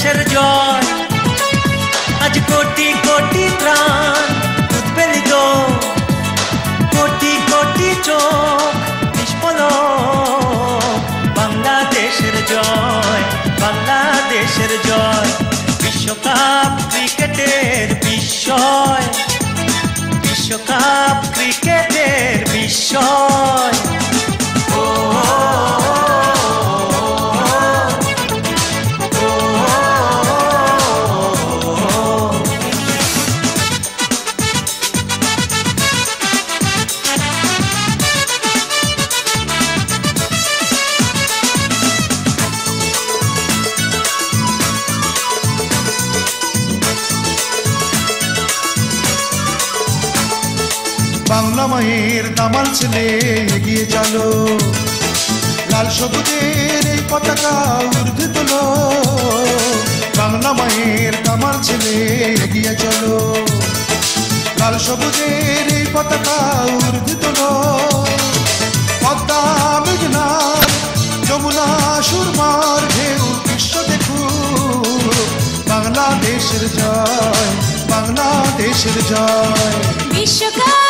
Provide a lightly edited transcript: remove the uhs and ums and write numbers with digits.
বাংলাদেশের জয়। আজ কোটি কোটি প্রাণ উদ্বেলিত, কোটি কোটি চোখ নিষ্পলক। বাংলাদেশের জয়, বাংলাদেশের জয়। বিশ্বকাপ ক্রিকেটের বিস্ময়, বিশ্বকাপ ক্রিকেটের বিস্ময়। বাংলা মায়ের দামাল ছেলে এগিয়ে চলো, লাল সবুজের এই পতাকা ঊর্ধ্বে তোলো। বাংলা মায়ের দামাল ছেলে এগিয়ে চলো, লাল সবুজের এই পতাকা ঊর্ধ্বে তোলো। পদ্মা মেঘনা যমুনা সুরমার ঢেউ বিশ্ব দেখুক। বাংলাদেশের জয়, বাংলাদেশের জয়। বিশ্বকাপ